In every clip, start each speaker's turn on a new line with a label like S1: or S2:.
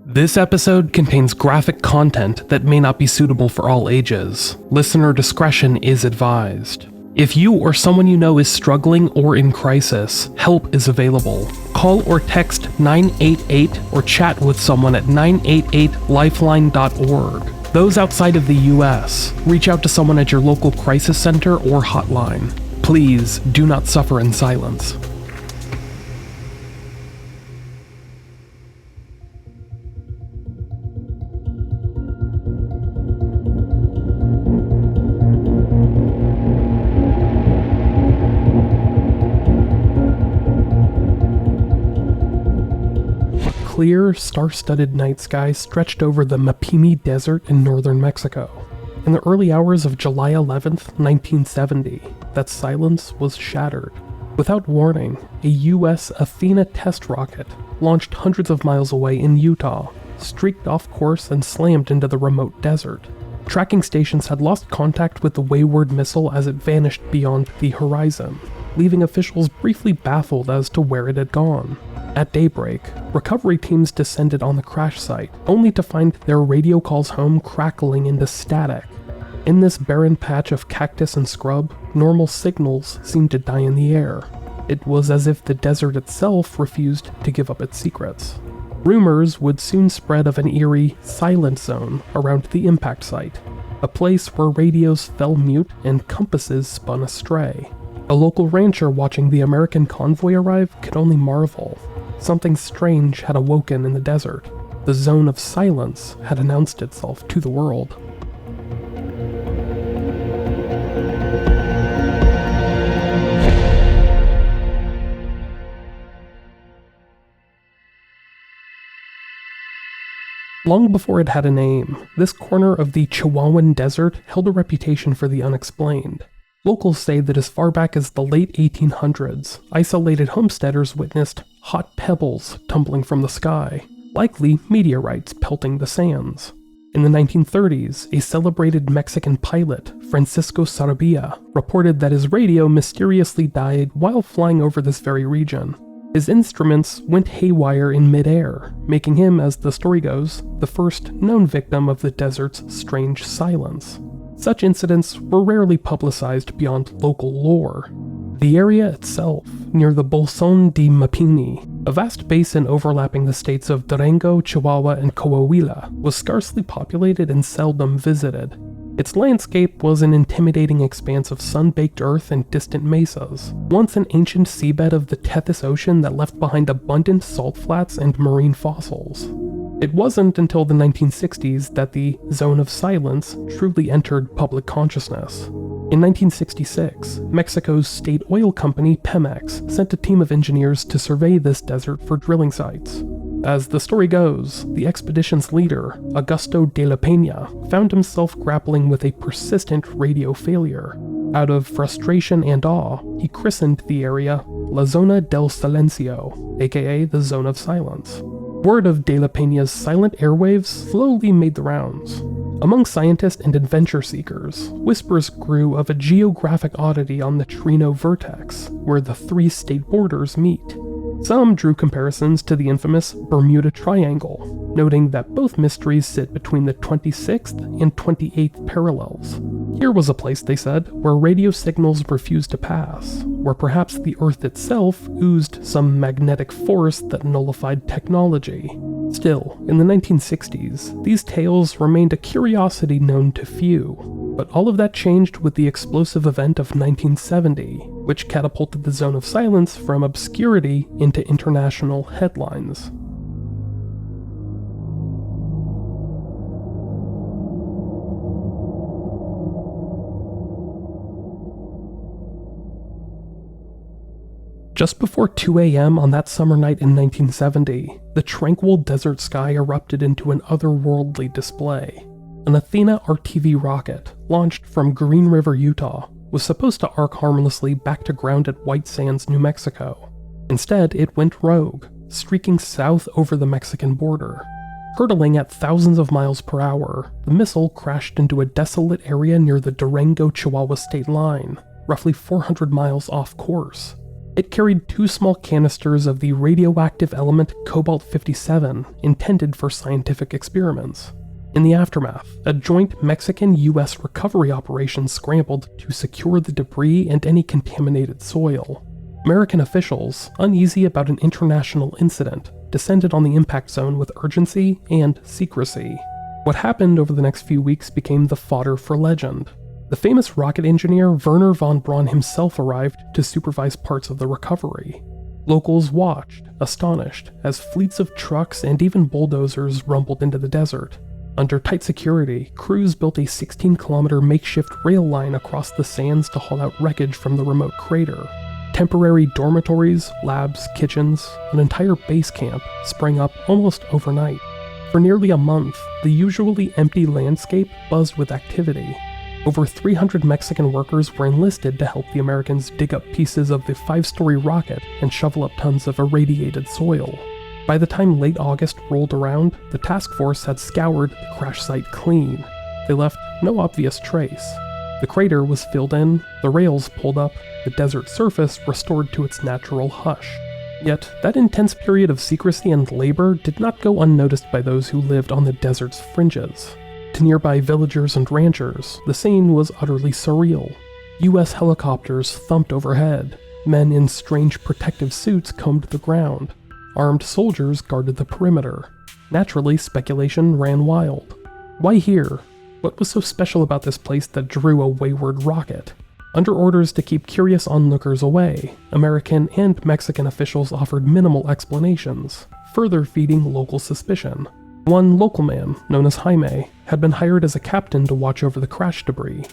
S1: This episode contains graphic content that may not be suitable for all ages. Listener discretion is advised. If you or someone you know is struggling or in crisis, help is available. Call or text 988 or chat with someone at 988lifeline.org. Those outside of the US, reach out to someone at your local crisis center or hotline. Please do not suffer in silence. Clear, star-studded night sky stretched over the Mapimi Desert in northern Mexico. In the early hours of July 11th, 1970, that silence was shattered. Without warning, a US Athena test rocket, launched hundreds of miles away in Utah, streaked off course and slammed into the remote desert. Tracking stations had lost contact with the wayward missile as it vanished beyond the horizon, leaving officials briefly baffled as to where it had gone. At daybreak, recovery teams descended on the crash site, only to find their radio calls home crackling into static. In this barren patch of cactus and scrub, normal signals seemed to die in the air. It was as if the desert itself refused to give up its secrets. Rumors would soon spread of an eerie, silent zone around the impact site, a place where radios fell mute and compasses spun astray. A local rancher watching the American convoy arrive could only marvel. Something strange had awoken in the desert. The zone of silence had announced itself to the world. Long before it had a name, this corner of the Chihuahuan Desert held a reputation for the unexplained. Locals say that as far back as the late 1800s, isolated homesteaders witnessed hot pebbles tumbling from the sky, likely meteorites pelting the sands. In the 1930s, a celebrated Mexican pilot, Francisco Sarabia, reported that his radio mysteriously died while flying over this very region. His instruments went haywire in midair, making him, as the story goes, the first known victim of the desert's strange silence. Such incidents were rarely publicized beyond local lore. The area itself, near the Bolson de Mapimi, a vast basin overlapping the states of Durango-Chihuahua and Coahuila, was sparsely populated and seldom visited. Its landscape was an intimidating expanse of sun-baked earth and distant mesas, once an ancient seabed of the Tethys Ocean that left behind abundant salt flats and marine fossils. It wasn't until the 1960s that the Zone of Silence truly entered public consciousness. In 1966, Mexico's state oil company Pemex sent a team of engineers to survey this desert for drilling sites. As the story goes, the expedition's leader, Augusto de la Peña, found himself grappling with a persistent radio failure. Out of frustration and awe, he christened the area La Zona del Silencio, aka the Zone of Silence. Word of De La Peña's silent airwaves slowly made the rounds. Among scientists and adventure seekers, whispers grew of a geographic oddity on the Trino Vertex, where the three state borders meet. Some drew comparisons to the infamous Bermuda Triangle, noting that both mysteries sit between the 26th and 28th parallels. Here was a place, they said, where radio signals refused to pass, where perhaps the Earth itself oozed some magnetic force that nullified technology. Still, in the 1960s, these tales remained a curiosity known to few, but all of that changed with the explosive event of 1970, which catapulted the Zone of Silence from obscurity into international headlines. Just before 2 a.m. on that summer night in 1970, the tranquil desert sky erupted into an otherworldly display. An Athena RTV rocket, launched from Green River, Utah, was supposed to arc harmlessly back to ground at White Sands, New Mexico. Instead, it went rogue, streaking south over the Mexican border. Hurtling at thousands of miles per hour, the missile crashed into a desolate area near the Durango-Chihuahua state line, roughly 400 miles off course. It carried 2 small canisters of the radioactive element cobalt-57 intended for scientific experiments. In the aftermath, a joint Mexican-US recovery operation scrambled to secure the debris and any contaminated soil. American officials, uneasy about an international incident, descended on the impact zone with urgency and secrecy. What happened over the next few weeks became the fodder for legend. The famous rocket engineer Wernher von Braun himself arrived to supervise parts of the recovery. Locals watched, astonished, as fleets of trucks and even bulldozers rumbled into the desert. Under tight security, crews built a 16-kilometer makeshift rail line across the sands to haul out wreckage from the remote crater. Temporary dormitories, labs, kitchens, an entire base camp sprang up almost overnight. For nearly a month, the usually empty landscape buzzed with activity. Over 300 Mexican workers were enlisted to help the Americans dig up pieces of the 5-story rocket and shovel up tons of irradiated soil. By the time late August rolled around, the task force had scoured the crash site clean. They left no obvious trace. The crater was filled in, the rails pulled up, the desert surface restored to its natural hush. Yet, that intense period of secrecy and labor did not go unnoticed by those who lived on the desert's fringes. To nearby villagers and ranchers, the scene was utterly surreal. US helicopters thumped overhead, men in strange protective suits combed the ground, armed soldiers guarded the perimeter. Naturally, speculation ran wild. Why here? What was so special about this place that drew a wayward rocket? Under orders to keep curious onlookers away, American and Mexican officials offered minimal explanations, further feeding local suspicion. One local man, known as Jaime, had been hired as a captain to watch over the crash debris.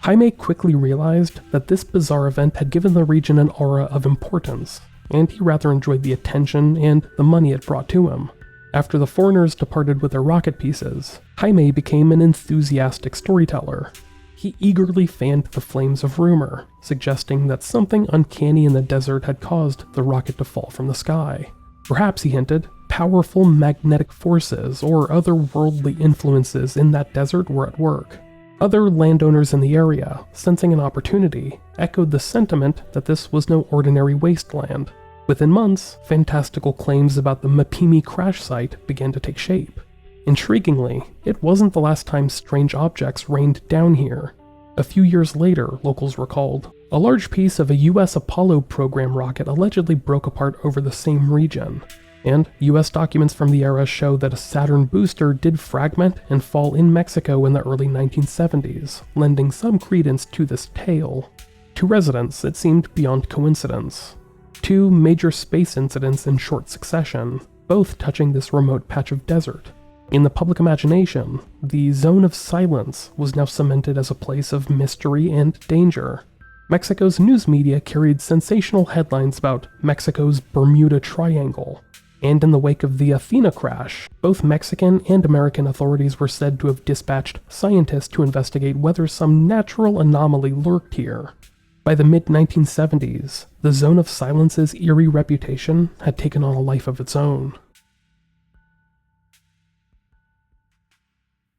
S1: Jaime quickly realized that this bizarre event had given the region an aura of importance, and he rather enjoyed the attention and the money it brought to him. After the foreigners departed with their rocket pieces, Jaime became an enthusiastic storyteller. He eagerly fanned the flames of rumor, suggesting that something uncanny in the desert had caused the rocket to fall from the sky. Perhaps, he hinted, powerful magnetic forces or otherworldly influences in that desert were at work. Other landowners in the area, sensing an opportunity, echoed the sentiment that this was no ordinary wasteland. Within months, fantastical claims about the Mapimi crash site began to take shape. Intriguingly, it wasn't the last time strange objects rained down here. A few years later, locals recalled, a large piece of a US Apollo program rocket allegedly broke apart over the same region. And US documents from the era show that a Saturn booster did fragment and fall in Mexico in the early 1970s, lending some credence to this tale. To residents, it seemed beyond coincidence. 2 major space incidents in short succession, both touching this remote patch of desert. In the public imagination, the zone of silence was now cemented as a place of mystery and danger. Mexico's news media carried sensational headlines about Mexico's Bermuda Triangle. And in the wake of the Athena crash, both Mexican and American authorities were said to have dispatched scientists to investigate whether some natural anomaly lurked here. By the mid-1970s, the Zone of Silence's eerie reputation had taken on a life of its own.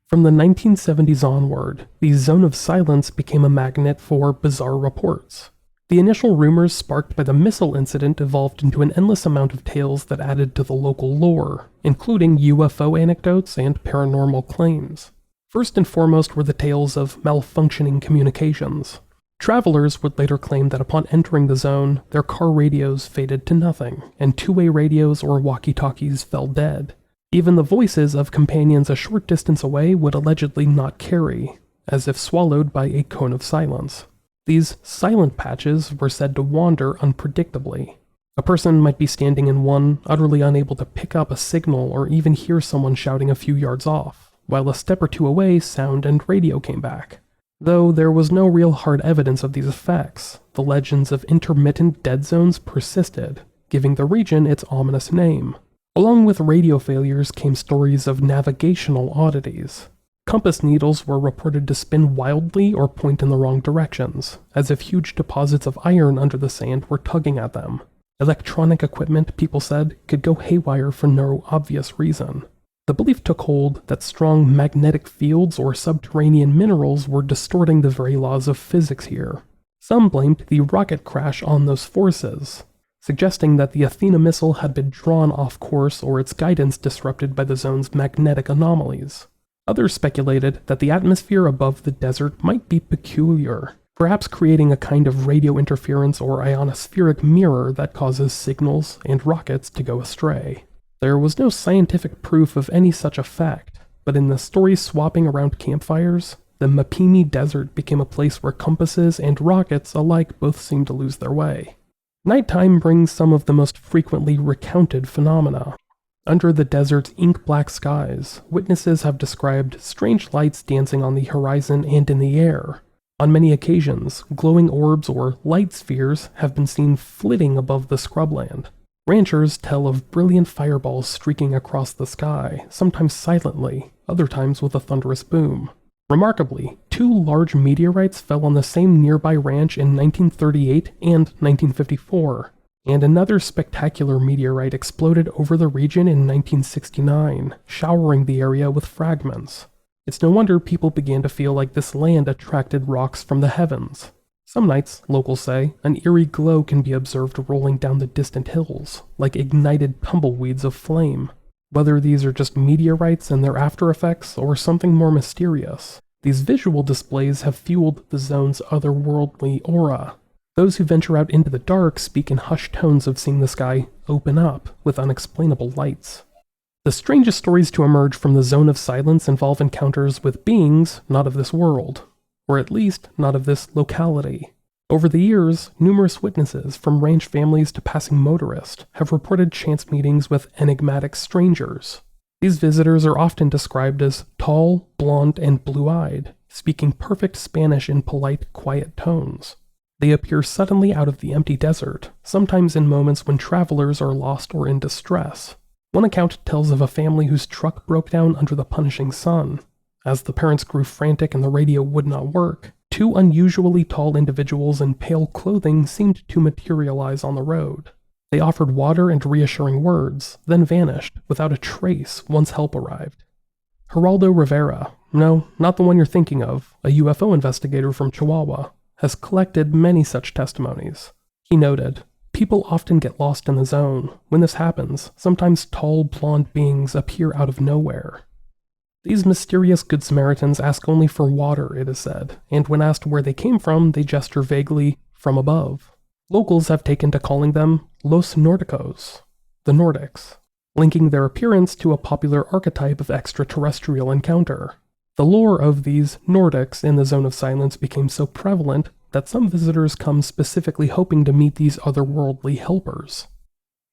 S1: From the 1970s onward, the Zone of Silence became a magnet for bizarre reports. The initial rumors sparked by the missile incident evolved into an endless amount of tales that added to the local lore, including UFO anecdotes and paranormal claims. First and foremost were the tales of malfunctioning communications. Travelers would later claim that upon entering the zone, their car radios faded to nothing, and two-way radios or walkie-talkies fell dead. Even the voices of companions a short distance away would allegedly not carry, as if swallowed by a cone of silence. These silent patches were said to wander unpredictably. A person might be standing in one, utterly unable to pick up a signal or even hear someone shouting a few yards off, while a step or two away sound and radio came back. Though there was no real hard evidence of these effects, the legends of intermittent dead zones persisted, giving the region its ominous name. Along with radio failures came stories of navigational oddities. Compass needles were reported to spin wildly or point in the wrong directions, as if huge deposits of iron under the sand were tugging at them. Electronic equipment, people said, could go haywire for no obvious reason. The belief took hold that strong magnetic fields or subterranean minerals were distorting the very laws of physics here. Some blamed the rocket crash on those forces. suggesting that the Athena missile had been drawn off course or its guidance disrupted by the zone's magnetic anomalies. Others speculated that the atmosphere above the desert might be peculiar, perhaps creating a kind of radio interference or ionospheric mirror that causes signals and rockets to go astray. There was no scientific proof of any such effect, but in the stories swapping around campfires, the Mapimi Desert became a place where compasses and rockets alike both seemed to lose their way. Nighttime brings some of the most frequently recounted phenomena. Under the desert's ink-black skies, witnesses have described strange lights dancing on the horizon and in the air. On many occasions, glowing orbs or light spheres have been seen flitting above the scrubland. Ranchers tell of brilliant fireballs streaking across the sky, sometimes silently, other times with a thunderous boom. Remarkably, 2 large meteorites fell on the same nearby ranch in 1938 and 1954, and another spectacular meteorite exploded over the region in 1969, showering the area with fragments. It's no wonder people began to feel like this land attracted rocks from the heavens. Some nights, locals say, an eerie glow can be observed rolling down the distant hills, like ignited tumbleweeds of flame. Whether these are just meteorites and their after effects, or something more mysterious, these visual displays have fueled the zone's otherworldly aura. Those who venture out into the dark speak in hushed tones of seeing the sky open up with unexplainable lights. The strangest stories to emerge from the zone of silence involve encounters with beings not of this world, or at least not of this locality. Over the years, numerous witnesses, from ranch families to passing motorists, have reported chance meetings with enigmatic strangers. These visitors are often described as tall, blonde, and blue-eyed, speaking perfect Spanish in polite, quiet tones. They appear suddenly out of the empty desert, sometimes in moments when travelers are lost or in distress. One account tells of a family whose truck broke down under the punishing sun. As the parents grew frantic and the radio would not work, 2 unusually tall individuals in pale clothing seemed to materialize on the road. They offered water and reassuring words, then vanished without a trace once help arrived. Geraldo Rivera, no, not the one you're thinking of, a UFO investigator from Chihuahua, has collected many such testimonies. He noted, "People often get lost in the zone. When this happens, sometimes tall, blonde beings appear out of nowhere." These mysterious Good Samaritans ask only for water, it is said, and when asked where they came from, they gesture vaguely, "from above." Locals have taken to calling them Los Nórdicos, the Nordics, linking their appearance to a popular archetype of extraterrestrial encounter. The lore of these Nordics in the Zone of Silence became so prevalent that some visitors come specifically hoping to meet these otherworldly helpers.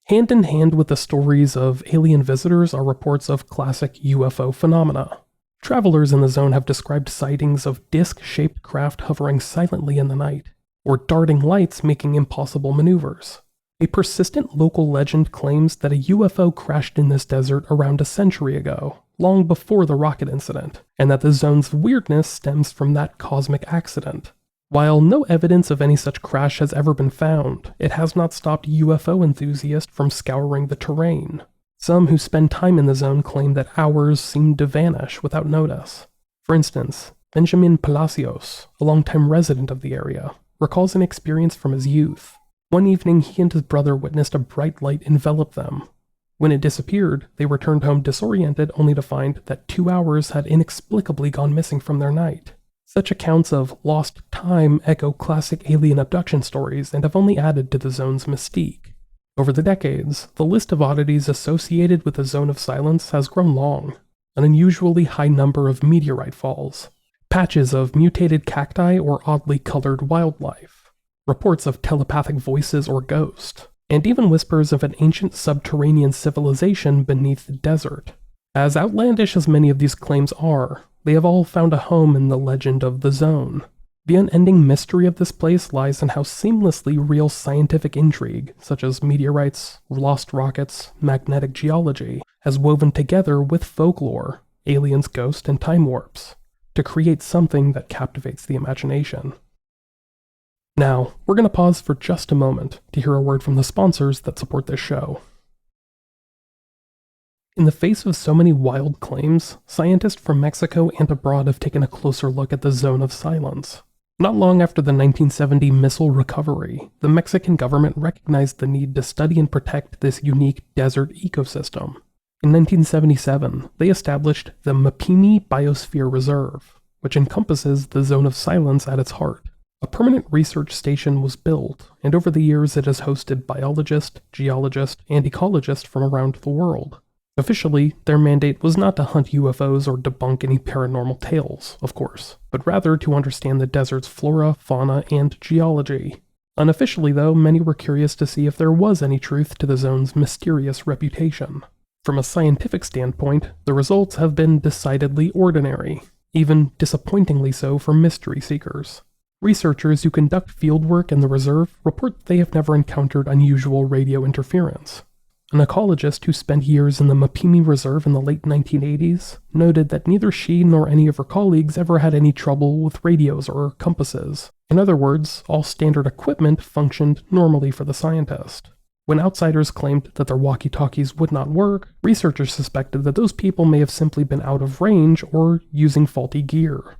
S1: Hand in hand with the stories of alien visitors are reports of classic UFO phenomena. Travelers in the zone have described sightings of disc-shaped craft hovering silently in the night, or darting lights making impossible maneuvers. A persistent local legend claims that a UFO crashed in this desert around a century ago, long before the rocket incident, and that the zone's weirdness stems from that cosmic accident. While no evidence of any such crash has ever been found, it has not stopped UFO enthusiasts from scouring the terrain. Some who spend time in the zone claim that hours seem to vanish without notice. For instance, Benjamin Palacios, a longtime resident of the area, recalls an experience from his youth. One evening, he and his brother witnessed a bright light envelop them. When it disappeared, they returned home disoriented only to find that 2 hours had inexplicably gone missing from their night. Such accounts of lost time echo classic alien abduction stories and have only added to the zone's mystique. Over the decades, the list of oddities associated with the Zone of Silence has grown long. An unusually high number of meteorite falls, patches of mutated cacti or oddly colored wildlife, reports of telepathic voices or ghosts, and even whispers of an ancient subterranean civilization beneath the desert. As outlandish as many of these claims are, they have all found a home in the legend of the zone. The unending mystery of this place lies in how seamlessly real scientific intrigue, such as meteorites, lost rockets, magnetic geology, has woven together with folklore, aliens, ghosts, and time warps, to create something that captivates the imagination. Now, we're going to pause for just a moment to hear a word from the sponsors that support this show. In the face of so many wild claims, scientists from Mexico and abroad have taken a closer look at the Zone of Silence. Not long after the 1970 missile recovery, the Mexican government recognized the need to study and protect this unique desert ecosystem. In 1977, they established the Mapimi Biosphere Reserve, which encompasses the Zone of Silence at its heart. A permanent research station was built, and over the years it has hosted biologists, geologists, and ecologists from around the world. Officially, their mandate was not to hunt UFOs or debunk any paranormal tales, of course, but rather to understand the desert's flora, fauna, and geology. Unofficially, though, many were curious to see if there was any truth to the zone's mysterious reputation. From a scientific standpoint, the results have been decidedly ordinary, even disappointingly so for mystery seekers. Researchers who conduct fieldwork in the reserve report they have never encountered unusual radio interference. An ecologist who spent years in the Mapimi Reserve in the late 1980s noted that neither she nor any of her colleagues ever had any trouble with radios or compasses. In other words, all standard equipment functioned normally for the scientist. When outsiders claimed that their walkie-talkies would not work, researchers suspected that those people may have simply been out of range or using faulty gear.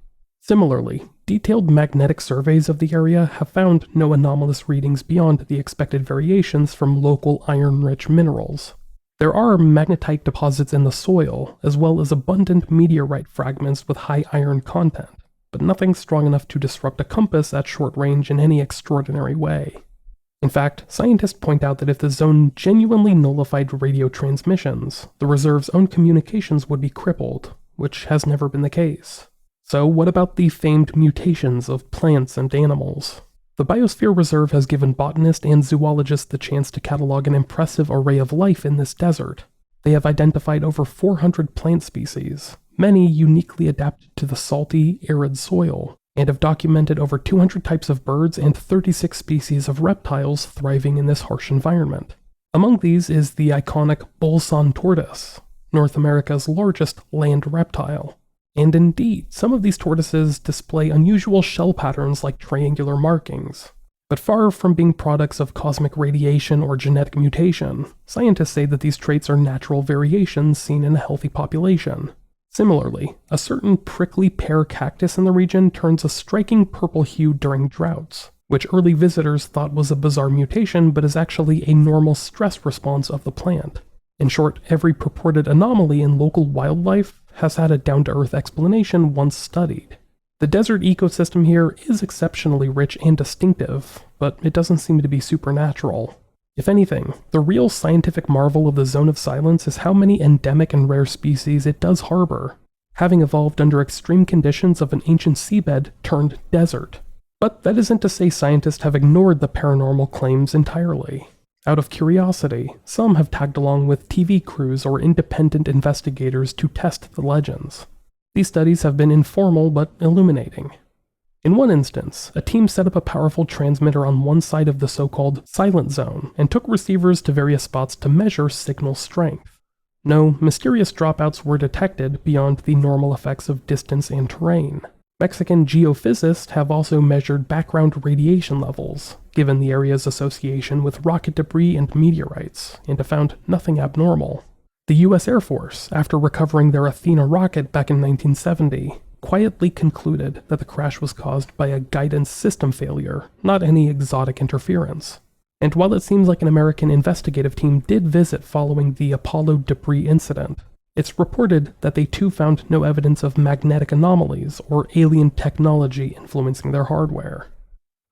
S1: Similarly, detailed magnetic surveys of the area have found no anomalous readings beyond the expected variations from local iron-rich minerals. There are magnetite deposits in the soil, as well as abundant meteorite fragments with high iron content, but nothing strong enough to disrupt a compass at short range in any extraordinary way. In fact, scientists point out that if the zone genuinely nullified radio transmissions, the reserve's own communications would be crippled, which has never been the case. So what about the famed mutations of plants and animals? The Biosphere Reserve has given botanists and zoologists the chance to catalog an impressive array of life in this desert. They have identified over 400 plant species, many uniquely adapted to the salty, arid soil, and have documented over 200 types of birds and 36 species of reptiles thriving in this harsh environment. Among these is the iconic bolson tortoise, North America's largest land reptile. And indeed, some of these tortoises display unusual shell patterns like triangular markings. But far from being products of cosmic radiation or genetic mutation, scientists say that these traits are natural variations seen in a healthy population. Similarly, a certain prickly pear cactus in the region turns a striking purple hue during droughts, which early visitors thought was a bizarre mutation but is actually a normal stress response of the plant. In short, every purported anomaly in local wildlife has had a down-to-earth explanation once studied. The desert ecosystem here is exceptionally rich and distinctive, but it doesn't seem to be supernatural. If anything, the real scientific marvel of the Zone of Silence is how many endemic and rare species it does harbor, having evolved under extreme conditions of an ancient seabed turned desert. But that isn't to say scientists have ignored the paranormal claims entirely. Out of curiosity, some have tagged along with TV crews or independent investigators to test the legends. These studies have been informal but illuminating. In one instance, a team set up a powerful transmitter on one side of the so-called silent zone and took receivers to various spots to measure signal strength. No mysterious dropouts were detected beyond the normal effects of distance and terrain. Mexican geophysicists have also measured background radiation levels, given the area's association with rocket debris and meteorites, and have found nothing abnormal. The US Air Force, after recovering their Athena rocket back in 1970, quietly concluded that the crash was caused by a guidance system failure, not any exotic interference. And while it seems like an American investigative team did visit following the Apollo debris incident, it's reported that they too found no evidence of magnetic anomalies or alien technology influencing their hardware.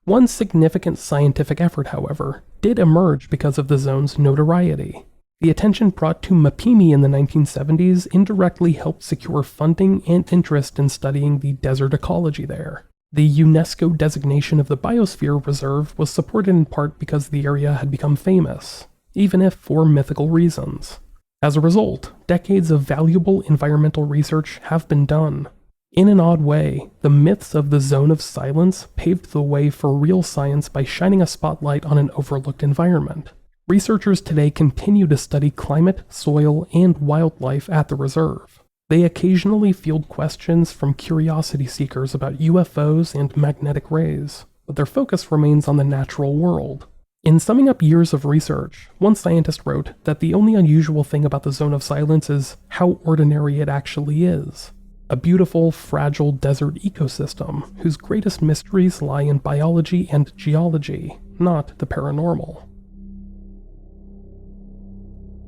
S1: One significant scientific effort, however, did emerge because of the zone's notoriety. The attention brought to Mapimi in the 1970s indirectly helped secure funding and interest in studying the desert ecology there. The UNESCO designation of the Biosphere Reserve was supported in part because the area had become famous, even if for mythical reasons. As a result, decades of valuable environmental research have been done. In an odd way, the myths of the Zone of Silence paved the way for real science by shining a spotlight on an overlooked environment. Researchers today continue to study climate, soil, and wildlife at the reserve. They occasionally field questions from curiosity seekers about UFOs and magnetic rays, but their focus remains on the natural world. In summing up years of research, one scientist wrote that the only unusual thing about the Zone of Silence is how ordinary it actually is. a beautiful, fragile desert ecosystem whose greatest mysteries lie in biology and geology, not the paranormal.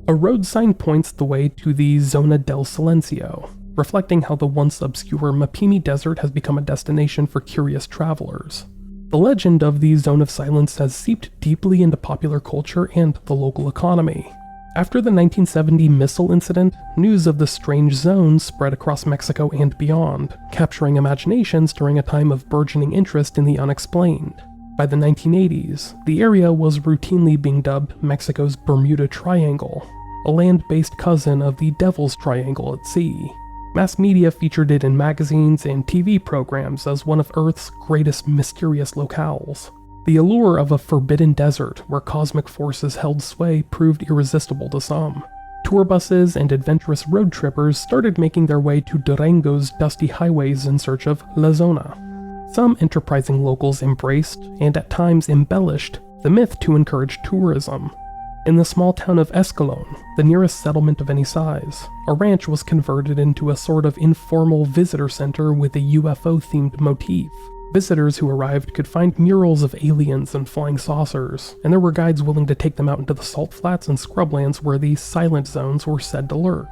S1: A road sign points the way to the Zona del Silencio, reflecting how the once obscure Mapimi Desert has become a destination for curious travelers. The legend of the Zone of Silence has seeped deeply into popular culture and the local economy. After the 1970 missile incident, news of the strange zone spread across Mexico and beyond, capturing imaginations during a time of burgeoning interest in the unexplained. By the 1980s, the area was routinely being dubbed Mexico's Bermuda Triangle, a land-based cousin of the Devil's Triangle at sea. Mass media featured it in magazines and TV programs as one of Earth's greatest mysterious locales. The allure of a forbidden desert where cosmic forces held sway proved irresistible to some. Tour buses and adventurous road trippers started making their way to Durango's dusty highways in search of La Zona. Some enterprising locals embraced, and at times embellished, the myth to encourage tourism. In the small town of Escalon, the nearest settlement of any size, a ranch was converted into a sort of informal visitor center with a UFO-themed motif. Visitors who arrived could find murals of aliens and flying saucers, and there were guides willing to take them out into the salt flats and scrublands where the silent zones were said to lurk.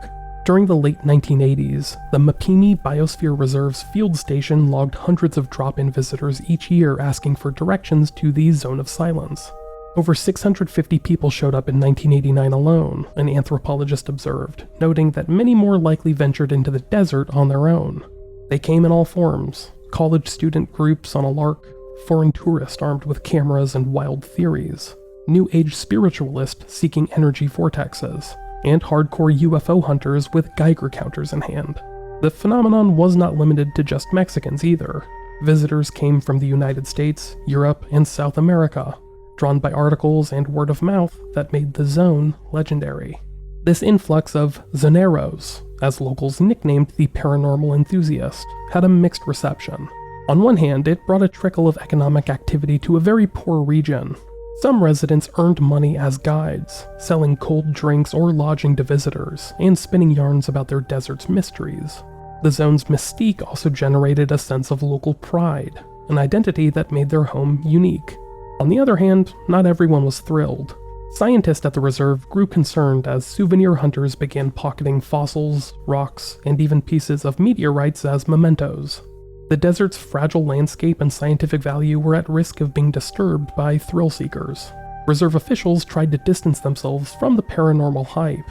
S1: During the late 1980s, the Mapimi Biosphere Reserve's field station logged hundreds of drop-in visitors each year asking for directions to the Zone of Silence. Over 650 people showed up in 1989 alone, an anthropologist observed, noting that many more likely ventured into the desert on their own. They came in all forms: college student groups on a lark, foreign tourists armed with cameras and wild theories, New Age spiritualists seeking energy vortexes, and hardcore UFO hunters with Geiger counters in hand. The phenomenon was not limited to just Mexicans either. Visitors came from the United States, Europe, and South America, drawn by articles and word of mouth that made the zone legendary. This influx of zoneros, as locals nicknamed the paranormal enthusiast, had a mixed reception. On one hand, it brought a trickle of economic activity to a very poor region. Some residents earned money as guides, selling cold drinks or lodging to visitors, and spinning yarns about their desert's mysteries. The zone's mystique also generated a sense of local pride, an identity that made their home unique. On the other hand, not everyone was thrilled. Scientists at the reserve grew concerned as souvenir hunters began pocketing fossils, rocks, and even pieces of meteorites as mementos. The desert's fragile landscape and scientific value were at risk of being disturbed by thrill seekers. Reserve officials tried to distance themselves from the paranormal hype,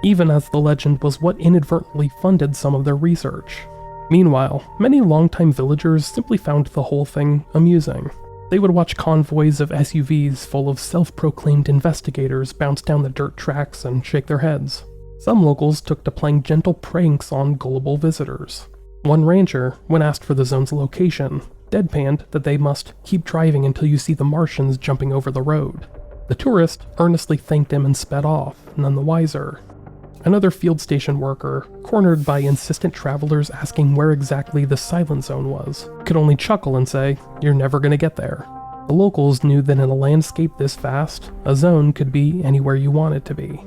S1: even as the legend was what inadvertently funded some of their research. Meanwhile, many longtime villagers simply found the whole thing amusing. They would watch convoys of SUVs full of self-proclaimed investigators bounce down the dirt tracks and shake their heads. Some locals took to playing gentle pranks on gullible visitors. One rancher, when asked for the zone's location, deadpanned that they must keep driving until you see the Martians jumping over the road. The tourist earnestly thanked him and sped off, none the wiser. Another field station worker, cornered by insistent travelers asking where exactly the silent zone was, could only chuckle and say, "You're never gonna get there." The locals knew that in a landscape this vast, a zone could be anywhere you want it to be.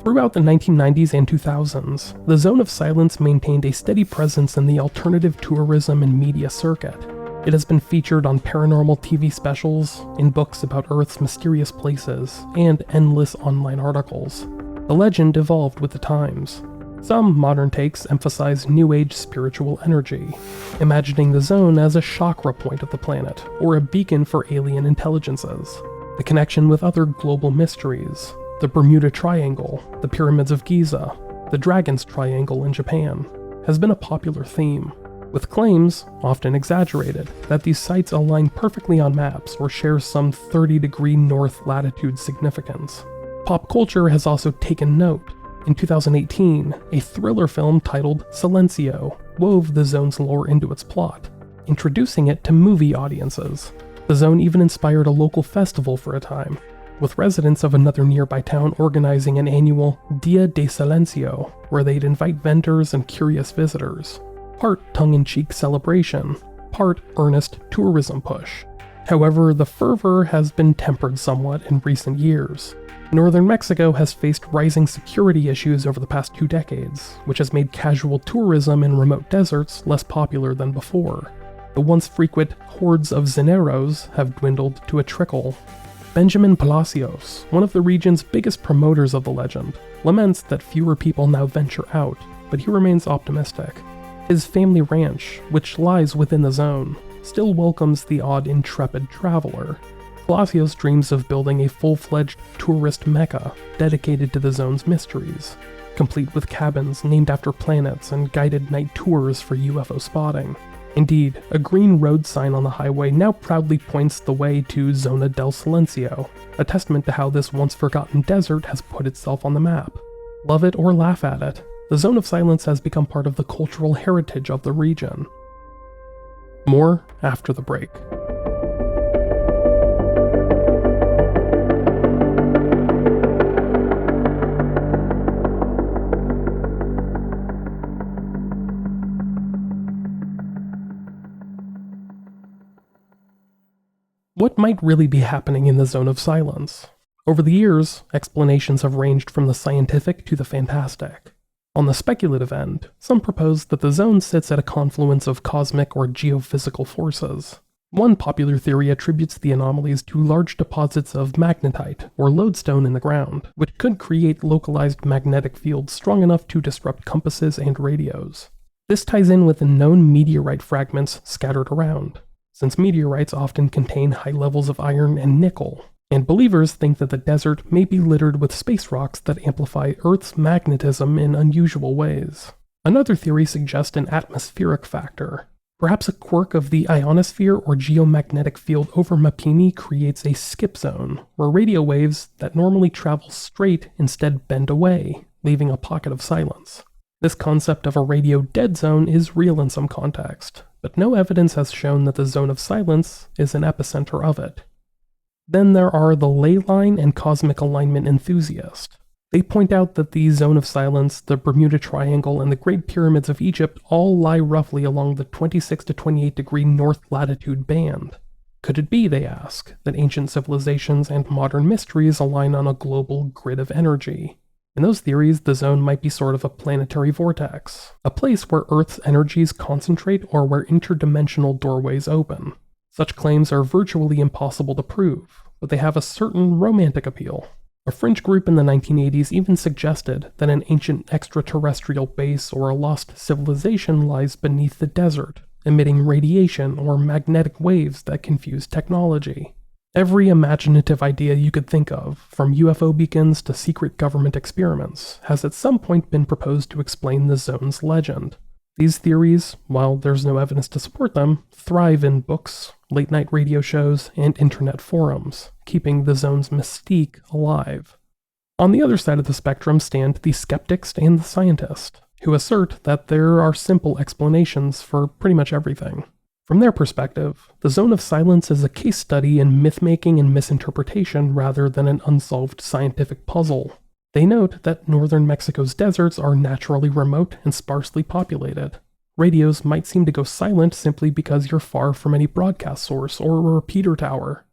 S1: Throughout the 1990s and 2000s, the Zone of Silence maintained a steady presence in the alternative tourism and media circuit. It has been featured on paranormal TV specials, in books about Earth's mysterious places, and endless online articles. The legend evolved with the times. Some modern takes emphasize New Age spiritual energy, imagining the zone as a chakra point of the planet, or a beacon for alien intelligences. The connection with other global mysteries, the Bermuda Triangle, the Pyramids of Giza, the Dragon's Triangle in Japan, has been a popular theme, with claims, often exaggerated, that these sites align perfectly on maps or share some 30-degree north latitude significance. Pop culture has also taken note. In 2018, a thriller film titled Silencio wove the zone's lore into its plot, introducing it to movie audiences. The zone even inspired a local festival for a time, with residents of another nearby town organizing an annual Dia de Silencio, where they'd invite vendors and curious visitors. Part tongue-in-cheek celebration, part earnest tourism push. However, the fervor has been tempered somewhat in recent years. Northern Mexico has faced rising security issues over the past 2 decades, which has made casual tourism in remote deserts less popular than before. The once frequent hordes of llaneros have dwindled to a trickle. Benjamin Palacios, one of the region's biggest promoters of the legend, laments that fewer people now venture out, but he remains optimistic. His family ranch, which lies within the zone, still welcomes the odd intrepid traveler. Palacios dreams of building a full-fledged tourist mecca dedicated to the zone's mysteries, complete with cabins named after planets and guided night tours for UFO spotting. Indeed, a green road sign on the highway now proudly points the way to Zona del Silencio, a testament to how this once-forgotten desert has put itself on the map. Love it or laugh at it, the Zone of Silence has become part of the cultural heritage of the region. More after the break. What might really be happening in the Zone of Silence? Over the years, explanations have ranged from the scientific to the fantastic. On the speculative end, some propose that the zone sits at a confluence of cosmic or geophysical forces. One popular theory attributes the anomalies to large deposits of magnetite, or lodestone in the ground, which could create localized magnetic fields strong enough to disrupt compasses and radios. This ties in with the known meteorite fragments scattered around, since meteorites often contain high levels of iron and nickel, and believers think that the desert may be littered with space rocks that amplify Earth's magnetism in unusual ways. Another theory suggests an atmospheric factor. Perhaps a quirk of the ionosphere or geomagnetic field over Mapimi creates a skip zone, where radio waves that normally travel straight instead bend away, leaving a pocket of silence. This concept of a radio dead zone is real in some context, but no evidence has shown that the Zone of Silence is an epicenter of it. Then there are the ley line and cosmic alignment enthusiasts. They point out that the Zone of Silence, the Bermuda Triangle, and the Great Pyramids of Egypt all lie roughly along the 26 to 28 degree north latitude band. Could it be, they ask, that ancient civilizations and modern mysteries align on a global grid of energy? In those theories, the zone might be sort of a planetary vortex, a place where Earth's energies concentrate or where interdimensional doorways open. Such claims are virtually impossible to prove, but they have a certain romantic appeal. A fringe group in the 1980s even suggested that an ancient extraterrestrial base or a lost civilization lies beneath the desert, emitting radiation or magnetic waves that confuse technology. Every imaginative idea you could think of, from UFO beacons to secret government experiments, has at some point been proposed to explain the zone's legend. These theories, while there's no evidence to support them, thrive in books, late-night radio shows, and internet forums, keeping the zone's mystique alive. On the other side of the spectrum stand the skeptics and the scientists, who assert that there are simple explanations for pretty much everything. From their perspective, the Zone of Silence is a case study in myth-making and misinterpretation rather than an unsolved scientific puzzle. They note that northern Mexico's deserts are naturally remote and sparsely populated. Radios might seem to go silent simply because you're far from any broadcast source or a repeater tower.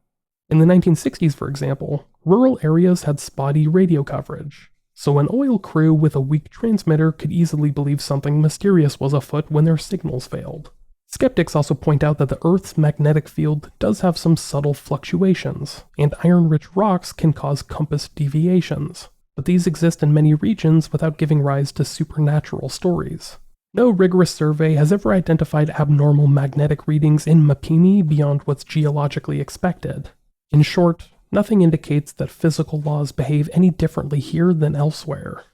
S1: In the 1960s, for example, rural areas had spotty radio coverage, so an oil crew with a weak transmitter could easily believe something mysterious was afoot when their signals failed. Skeptics also point out that the Earth's magnetic field does have some subtle fluctuations, and iron-rich rocks can cause compass deviations, but these exist in many regions without giving rise to supernatural stories. No rigorous survey has ever identified abnormal magnetic readings in Mapimi beyond what's geologically expected. In short, nothing indicates that physical laws behave any differently here than elsewhere.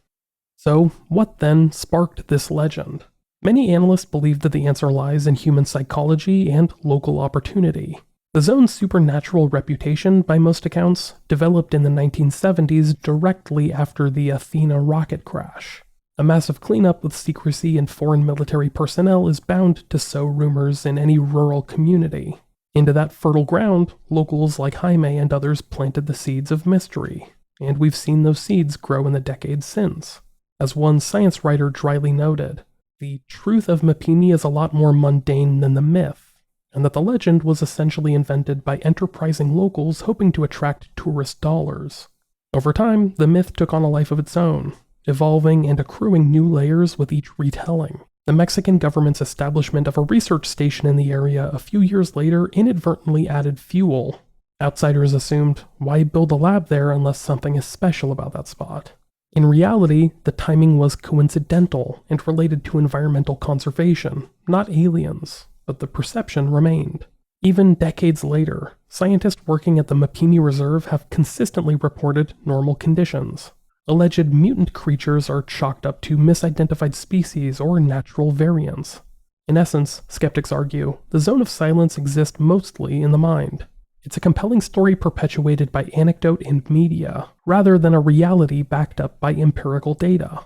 S1: So, what then sparked this legend? Many analysts believe that the answer lies in human psychology and local opportunity. The zone's supernatural reputation, by most accounts, developed in the 1970s directly after the Athena rocket crash. A massive cleanup with secrecy and foreign military personnel is bound to sow rumors in any rural community. Into that fertile ground, locals like Jaime and others planted the seeds of mystery, and we've seen those seeds grow in the decades since. As one science writer dryly noted, the truth of Mapimi is a lot more mundane than the myth, and that the legend was essentially invented by enterprising locals hoping to attract tourist dollars. Over time, the myth took on a life of its own, evolving and accruing new layers with each retelling. The Mexican government's establishment of a research station in the area a few years later inadvertently added fuel. Outsiders assumed, why build a lab there unless something is special about that spot? In reality, the timing was coincidental and related to environmental conservation, not aliens, but the perception remained. Even decades later, scientists working at the Mapimi Reserve have consistently reported normal conditions. Alleged mutant creatures are chalked up to misidentified species or natural variants. In essence, skeptics argue, the zone of silence exists mostly in the mind. It's a compelling story perpetuated by anecdote and media, rather than a reality backed up by empirical data.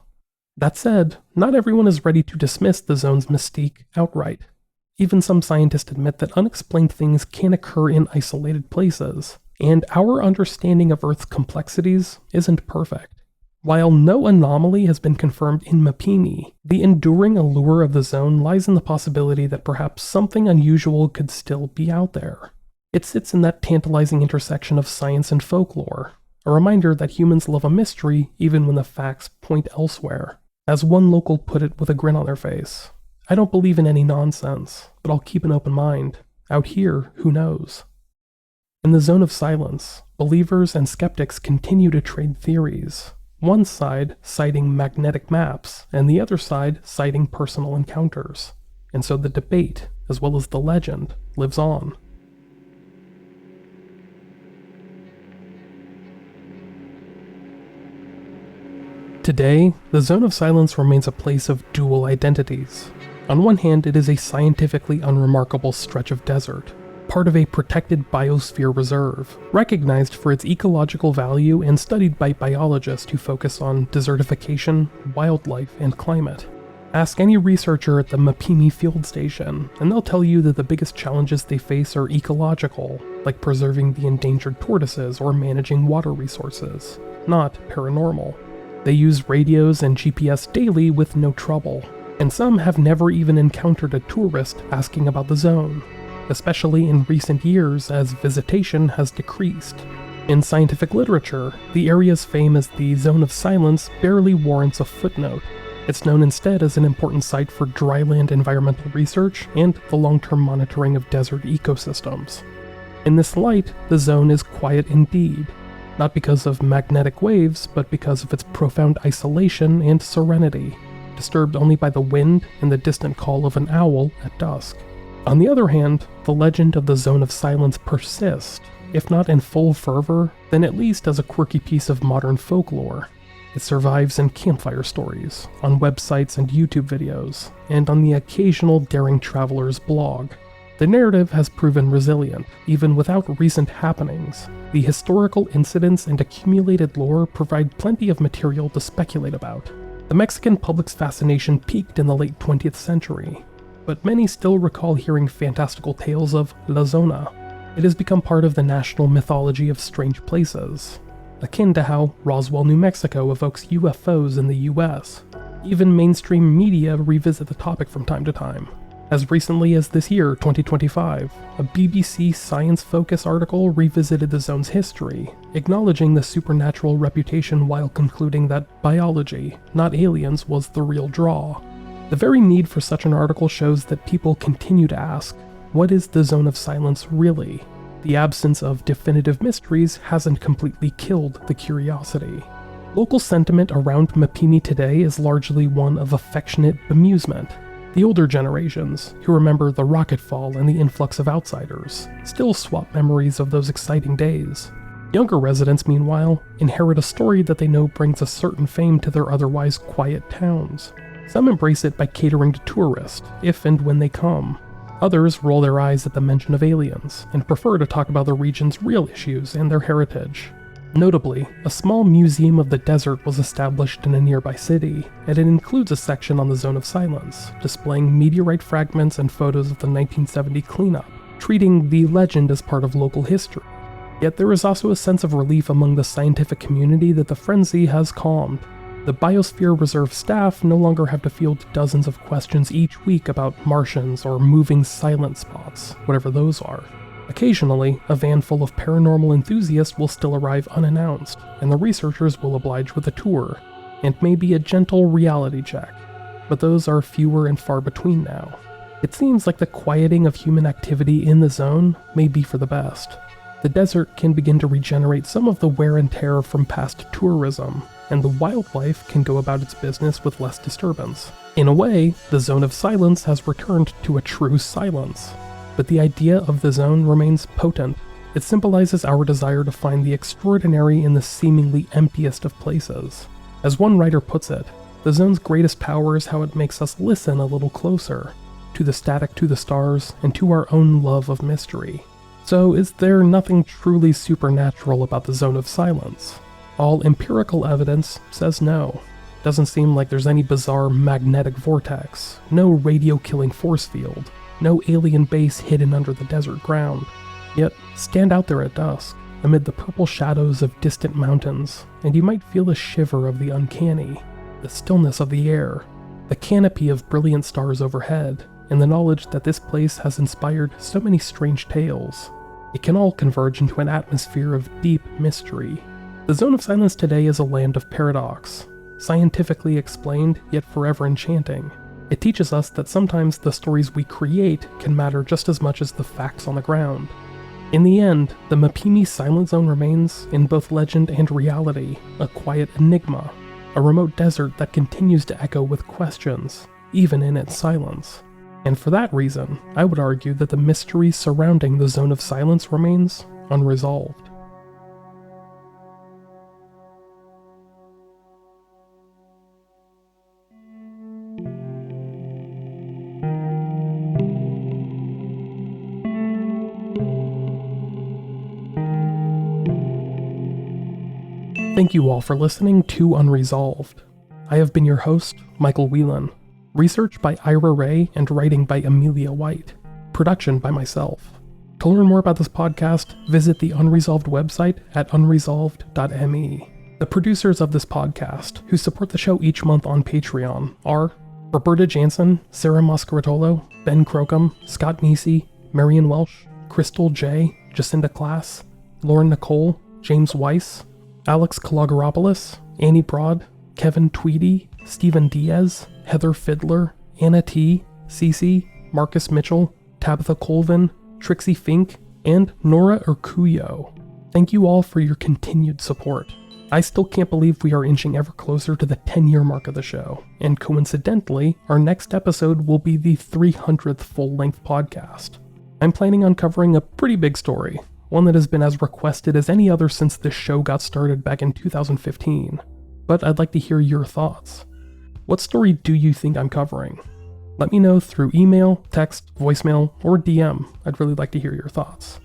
S1: That said, not everyone is ready to dismiss the zone's mystique outright. Even some scientists admit that unexplained things can occur in isolated places, and our understanding of Earth's complexities isn't perfect. While no anomaly has been confirmed in Mapimi, the enduring allure of the zone lies in the possibility that perhaps something unusual could still be out there. It sits in that tantalizing intersection of science and folklore, a reminder that humans love a mystery even when the facts point elsewhere. As one local put it with a grin on their face, I don't believe in any nonsense, but I'll keep an open mind. Out here, who knows? In the zone of silence, believers and skeptics continue to trade theories, one side citing magnetic maps, and the other side citing personal encounters. And so the debate, as well as the legend, lives on. Today, the Zone of Silence remains a place of dual identities. On one hand, it is a scientifically unremarkable stretch of desert, part of a protected biosphere reserve, recognized for its ecological value and studied by biologists who focus on desertification, wildlife, and climate. Ask any researcher at the Mapimi field station, and they'll tell you that the biggest challenges they face are ecological, like preserving the endangered tortoises or managing water resources, not paranormal. They use radios and GPS daily with no trouble, and some have never even encountered a tourist asking about the zone, especially in recent years as visitation has decreased. In scientific literature, the area's fame as the Zone of Silence barely warrants a footnote. It's known instead as an important site for dryland environmental research and the long-term monitoring of desert ecosystems. In this light, the zone is quiet indeed, not because of magnetic waves, but because of its profound isolation and serenity, disturbed only by the wind and the distant call of an owl at dusk. On the other hand, the legend of the Zone of Silence persists, if not in full fervor, then at least as a quirky piece of modern folklore. It survives in campfire stories, on websites and YouTube videos, and on the occasional daring traveler's blog. The narrative has proven resilient, even without recent happenings. The historical incidents and accumulated lore provide plenty of material to speculate about. The Mexican public's fascination peaked in the late 20th century, but many still recall hearing fantastical tales of La Zona. It has become part of the national mythology of strange places, akin to how Roswell, New Mexico evokes UFOs in the US. Even mainstream media revisit the topic from time to time. As recently as this year, 2025, a BBC Science Focus article revisited the zone's history, acknowledging the supernatural reputation while concluding that biology, not aliens, was the real draw. The very need for such an article shows that people continue to ask, what is the Zone of Silence really? The absence of definitive mysteries hasn't completely killed the curiosity. Local sentiment around Mapimi today is largely one of affectionate bemusement. The older generations, who remember the rocket fall and the influx of outsiders, still swap memories of those exciting days. Younger residents, meanwhile, inherit a story that they know brings a certain fame to their otherwise quiet towns. Some embrace it by catering to tourists, if and when they come. Others roll their eyes at the mention of aliens, and prefer to talk about the region's real issues and their heritage. Notably, a small museum of the desert was established in a nearby city, and it includes a section on the Zone of Silence, displaying meteorite fragments and photos of the 1970 cleanup, treating the legend as part of local history. Yet there is also a sense of relief among the scientific community that the frenzy has calmed. The Biosphere Reserve staff no longer have to field dozens of questions each week about Martians or moving silent spots, whatever those are. Occasionally, a van full of paranormal enthusiasts will still arrive unannounced, and the researchers will oblige with a tour, and maybe a gentle reality check. But those are fewer and far between now. It seems like the quieting of human activity in the zone may be for the best. The desert can begin to regenerate some of the wear and tear from past tourism, and the wildlife can go about its business with less disturbance. In a way, the zone of silence has returned to a true silence. But the idea of the zone remains potent. It symbolizes our desire to find the extraordinary in the seemingly emptiest of places. As one writer puts it, the zone's greatest power is how it makes us listen a little closer, to the static, to the stars, and to our own love of mystery. So is there nothing truly supernatural about the zone of silence? All empirical evidence says no. Doesn't seem like there's any bizarre magnetic vortex, no radio-killing force field, no alien base hidden under the desert ground. Yet, stand out there at dusk, amid the purple shadows of distant mountains, and you might feel a shiver of the uncanny, the stillness of the air, the canopy of brilliant stars overhead, and the knowledge that this place has inspired so many strange tales. It can all converge into an atmosphere of deep mystery. The Zone of Silence today is a land of paradox, scientifically explained yet forever enchanting. It teaches us that sometimes the stories we create can matter just as much as the facts on the ground. In the end, the Mapimi Silent Zone remains, in both legend and reality, a quiet enigma, a remote desert that continues to echo with questions, even in its silence. And for that reason, I would argue that the mystery surrounding the Zone of Silence remains unresolved. Thank you all for listening to Unresolved. I have been your host, Michael Whelan. Research by Ira Ray and writing by Amelia White. Production by myself. To learn more about this podcast, visit the Unresolved website at unresolved.me. The producers of this podcast, who support the show each month on Patreon, are Roberta Jansen, Sarah Moscaratolo, Ben Crocum, Scott Nisi, Marion Welsh, Crystal J, Jacinda Class, Lauren Nicole, James Weiss, Alex Kalogeropoulos, Annie Broad, Kevin Tweedy, Stephen Diaz, Heather Fiddler, Anna T, Cece, Marcus Mitchell, Tabitha Colvin, Trixie Fink, and Nora Urkuyo. Thank you all for your continued support. I still can't believe we are inching ever closer to the 10-year mark of the show, and coincidentally, our next episode will be the 300th full-length podcast. I'm planning on covering a pretty big story, one that has been as requested as any other since this show got started back in 2015. But I'd like to hear your thoughts. What story do you think I'm covering? Let me know through email, text, voicemail, or DM. I'd really like to hear your thoughts.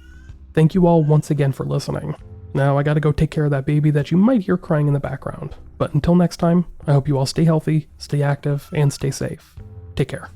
S1: Thank you all once again for listening. Now I gotta go take care of that baby that you might hear crying in the background. But until next time, I hope you all stay healthy, stay active, and stay safe. Take care.